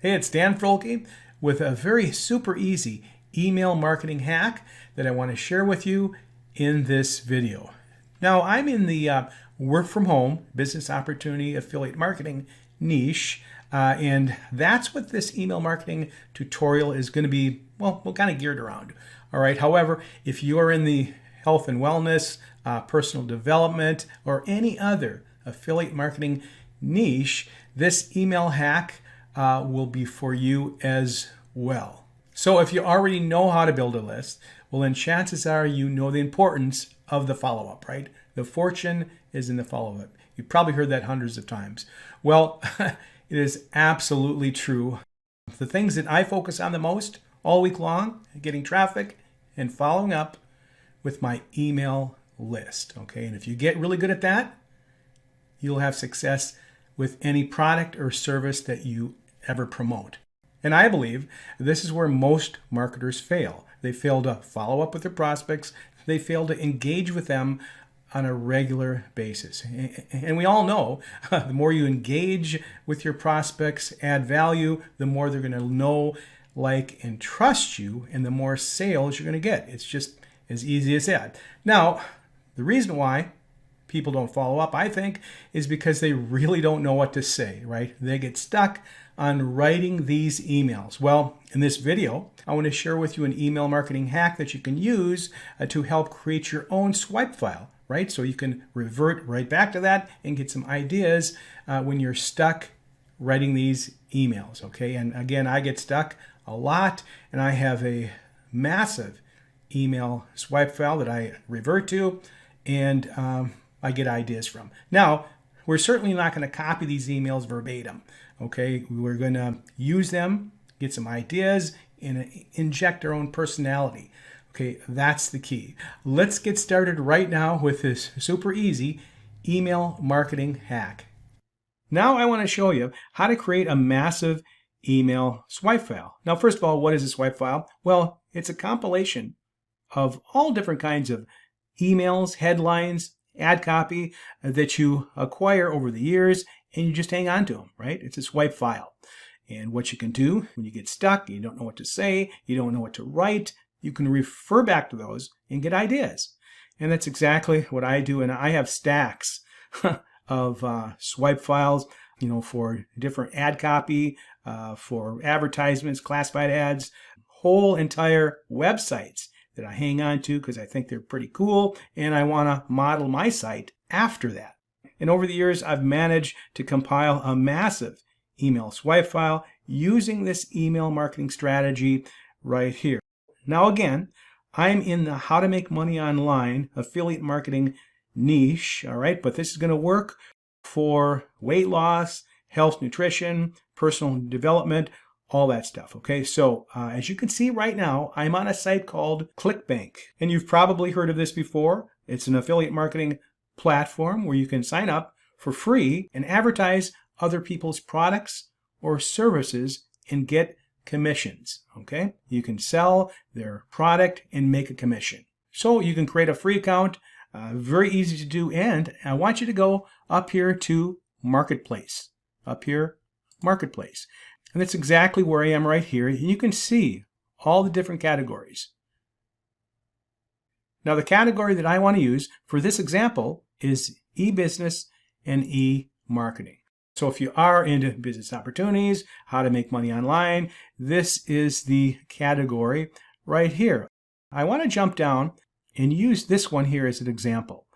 Hey, it's Dan Froelke with a very super easy email marketing hack that I want to share with you in this video. Now, I'm in the work from home business opportunity affiliate marketing niche, and that's what this email marketing tutorial is going to be, well, kind of geared around. All right. However, if you are in the health and wellness, personal development, or any other affiliate marketing niche, this email hack will be for you as well. So if you already know how to build a list, well, then chances are you know the importance of the follow-up, right? The fortune is in the follow-up. You've probably heard that hundreds of times. Well, it is absolutely true. The things that I focus on the most all week long, getting traffic and following up with my email list, okay? And if you get really good at that, you'll have success with any product or service that you ever promote. And I believe this is where most marketers fail. They fail to follow up with their prospects. They fail to engage with them on a regular basis. And we all know the more you engage with your prospects, add value, the more they're going to know, like, and trust you, and the more sales you're going to get. It's just as easy as that. Now, the reason why people don't follow up, I think, is because they really don't know what to say, right? They get stuck on writing these emails. Well, in this video, I want to share with you an email marketing hack that you can use to help create your own swipe file, right? So you can revert right back to that and get some ideas when you're stuck writing these emails, okay? And again, I get stuck a lot, and I have a massive email swipe file that I revert to, and I get ideas from. Now, we're certainly not going to copy these emails verbatim, okay? We're going to use them, get some ideas, and inject our own personality. Okay, that's the key. Let's get started right now with this super easy email marketing hack. Now I want to show you how to create a massive email swipe file. Now, first of all, what is a swipe file? Well, it's a compilation of all different kinds of emails, headlines, ad copy that you acquire over the years, and you just hang on to them, right? It's a swipe file. And what you can do when you get stuck, you don't know what to say, you don't know what to write, you can refer back to those and get ideas. And that's exactly what I do. And I have stacks of swipe files, you know, for different ad copy, for advertisements, classified ads, whole entire websites that I hang on to because I think they're pretty cool, and I want to model my site after that. And over the years, I've managed to compile a massive email swipe file using this email marketing strategy right here. Now again, I'm in the how to make money online affiliate marketing niche, all right? But this is going to work for weight loss, health, nutrition, personal development, all that stuff, okay? So as you can see right now, I'm on a site called ClickMagic, and you've probably heard of this before. It's an affiliate marketing platform where you can sign up for free and advertise other people's products or services and get commissions, okay? You can sell their product and make a commission. So you can create a free account, very easy to do, and I want you to go up here to Marketplace, up here, Marketplace. And that's exactly where I am right here. And you can see all the different categories. Now, the category that I want to use for this example is e-business and e-marketing. So if you are into business opportunities, how to make money online, this is the category right here. I want to jump down and use this one here as an example.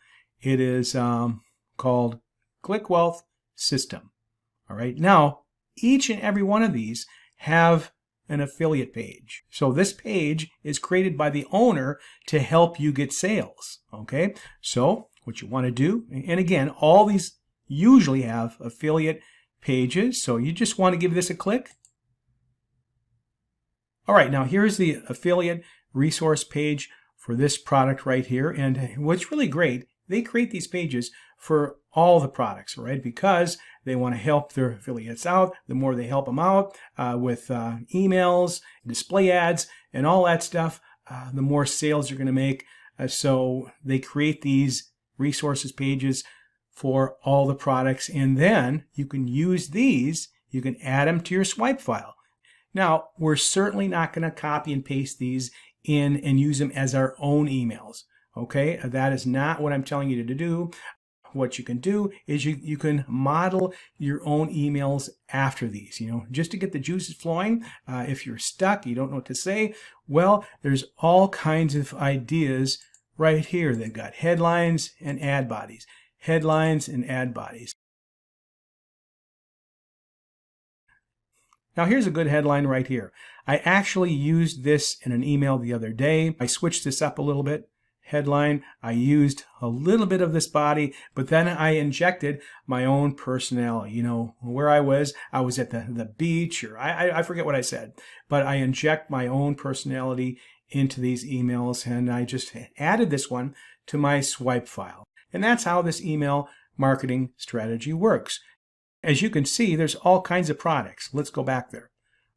It is called Click Wealth System. All right. Now, each and every one of these have an affiliate page. So this page is created by the owner to help you get sales. Okay. So what you want to do, and again, all these usually have affiliate pages. So you just want to give this a click. All right. Now here's the affiliate resource page for this product right here. And what's really great, they create these pages for all the products, right? Because they want to help their affiliates out. The more they help them out with emails, display ads, and all that stuff, the more sales you're going to make. So they create these resources pages for all the products, and then you can use these, you can add them to your swipe file. Now, we're certainly not going to copy and paste these in and use them as our own emails. Okay, that is not what I'm telling you to do. What you can do is you can model your own emails after these, just to get the juices flowing. If you're stuck, you don't know what to say, well, there's all kinds of ideas right here. They've got headlines and ad bodies, headlines and ad bodies. Now here's a good headline right here. I actually used this in an email the other day. I switched this up a little bit. Headline, I used a little bit of this body, but then I injected my own personality. Where I was at the beach, or I forget what I said, but I inject my own personality into these emails, and I just added this one to my swipe file. And that's how this email marketing strategy works. As you can see, there's all kinds of products. Let's go back there.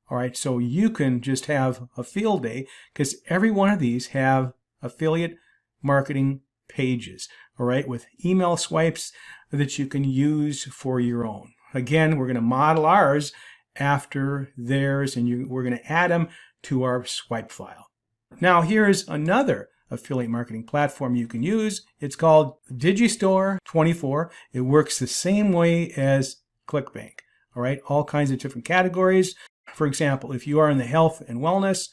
All right, so you can just have a field day because every one of these have affiliate marketing pages, all right, with email swipes that you can use for your own. Again, we're going to model ours after theirs, and we're going to add them to our swipe file. Now, here's another affiliate marketing platform you can use. It's called Digistore24. It works the same way as ClickBank, all right, all kinds of different categories. For example, if you are in the health and wellness,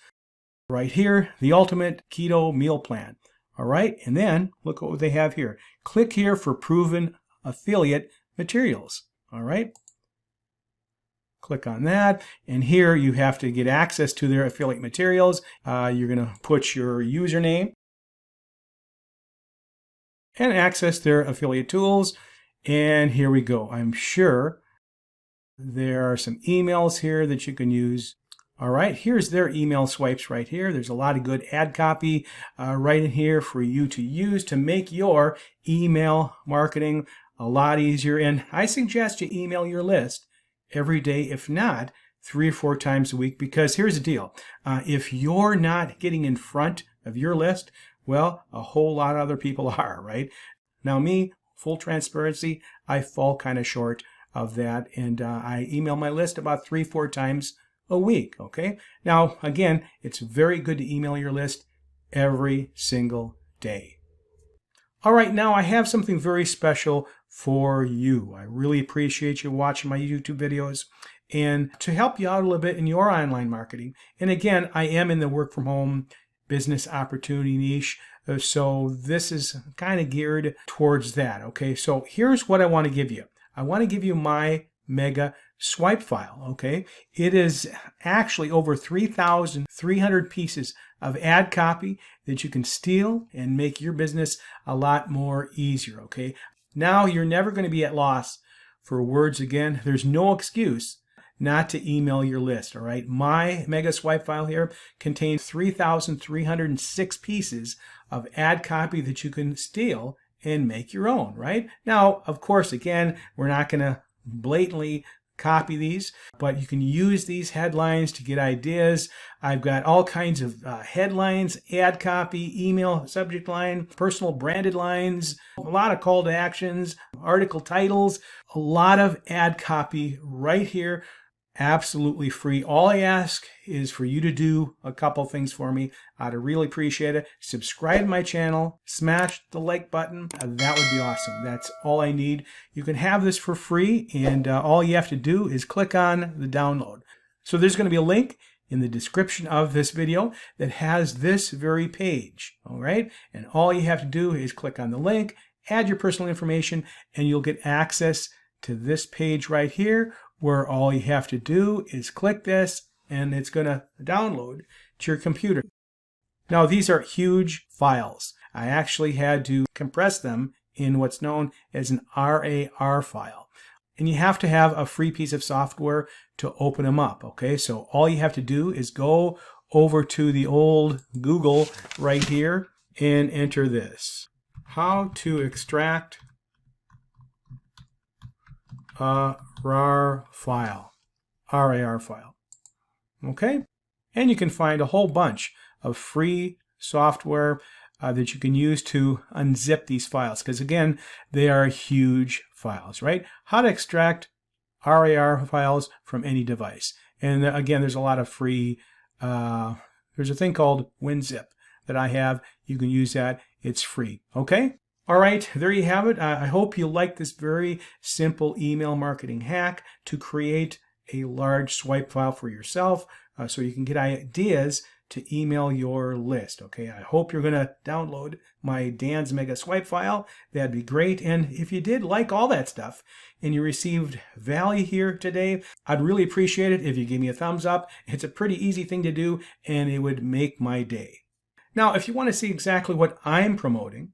right here, the ultimate keto meal plan. All right, and then look what they have here. Click here for proven affiliate materials. All right, click on that, and here you have to get access to their affiliate materials. You're going to put your username and access their affiliate tools, and here we go. I'm sure there are some emails here that you can use. All right, here's their email swipes right here. There's a lot of good ad copy right in here for you to use to make your email marketing a lot easier. And I suggest you email your list every day, if not 3 or 4 times a week, because here's the deal. If you're not getting in front of your list, well, a whole lot of other people are, right? Now me, full transparency, I fall kind of short of that, and I email my list about 3 or 4 times a week, okay? Now, again, it's very good to email your list every single day. All right, now I have something very special for you. I really appreciate you watching my YouTube videos, and to help you out a little bit in your online marketing. And again, I am in the work from home business opportunity niche, so this is kind of geared towards that, okay? So here's what I want to give you. I want to give you my mega swipe file, okay? It is actually over 3,300 pieces of ad copy that you can steal and make your business a lot more easier, okay? Now you're never going to be at loss for words again. There's no excuse not to email your list, all right? My mega swipe file here contains 3,306 pieces of ad copy that you can steal and make your own, right? Now, of course, again, we're not going to blatantly copy these, but you can use these headlines to get ideas. I've got all kinds of headlines, ad copy, email subject line, personal branded lines, a lot of call to actions, article titles, a lot of ad copy right here, absolutely free. All I ask is for you to do a couple things for me. I'd really appreciate it. Subscribe to my channel, smash the like button. That would be awesome. That's all I need. You can have this for free, and all you have to do is click on the download. So there's going to be a link in the description of this video that has this very page, all right? And all you have to do is click on the link, add your personal information, and you'll get access to this page right here, where all you have to do is click this and it's going to download to your computer. Now, these are huge files. I actually had to compress them in what's known as an RAR file. And you have to have a free piece of software to open them up, okay? So all you have to do is go over to the old Google right here and enter this. How to extract a RAR file, okay? And you can find a whole bunch of free software that you can use to unzip these files, because again, they are huge files, right? How to extract RAR files from any device. And again, there's a lot of free, there's a thing called WinZip that I have. You can use that. It's free. Okay? All right, there you have it. I hope you like this very simple email marketing hack to create a large swipe file for yourself so you can get ideas to email your list. Okay, I hope you're going to download my Dan's Mega Swipe file. That'd be great. And if you did like all that stuff and you received value here today, I'd really appreciate it if you give me a thumbs up. It's a pretty easy thing to do and it would make my day. Now, if you want to see exactly what I'm promoting,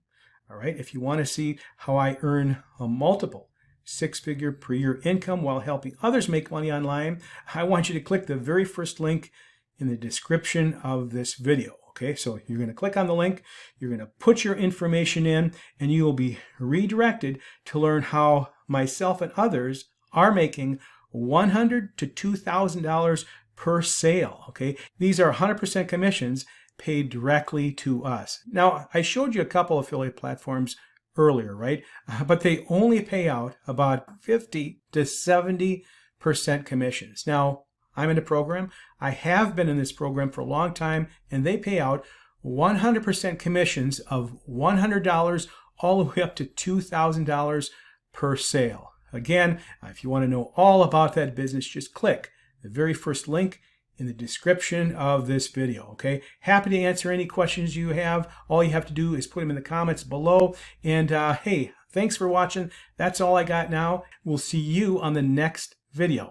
all right, if you want to see how I earn a multiple six-figure per year income while helping others make money online, I want you to click the very first link in the description of this video. Okay, so you're going to click on the link, you're going to put your information in, and you will be redirected to learn how myself and others are making $100 to $2,000 per sale. Okay, these are 100% commissions paid directly to us. Now, I showed you a couple affiliate platforms earlier, right? But they only pay out about 50 to 70% commissions. Now, I'm in a program. I have been in this program for a long time, and they pay out 100% commissions of $100 all the way up to $2,000 per sale. Again, if you want to know all about that business, just click the very first link in the description of this video. Okay, happy to answer any questions you have. All you have to do is put them in the comments below. And hey, thanks for watching. That's all I got now. We'll see you on the next video.